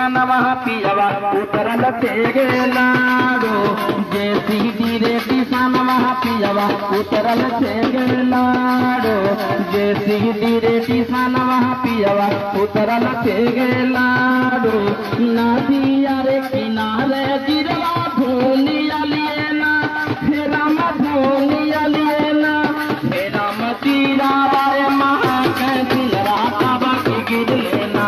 किसनवा पियवा उतरल तेगलाडो जैसी रे किसनवा पियवा उतरल तेगलाडो जैसी रे किसनवा पियवा उतरल तेगलाडो नदिया रे किनारे गिरवा धोनिया लिए ना फेरा धोनिया लिए ना फेरा मतीरा बारे महा कैसी राता बाकी गिर लेना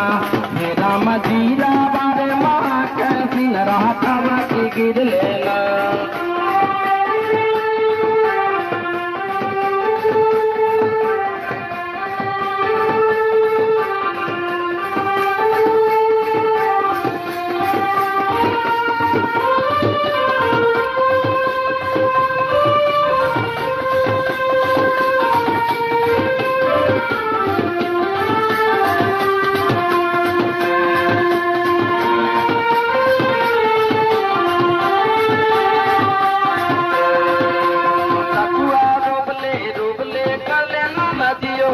फेरा मतीरा बारे महा कैसी राता बाकी गिर लेना रोबले कर लेना नदियों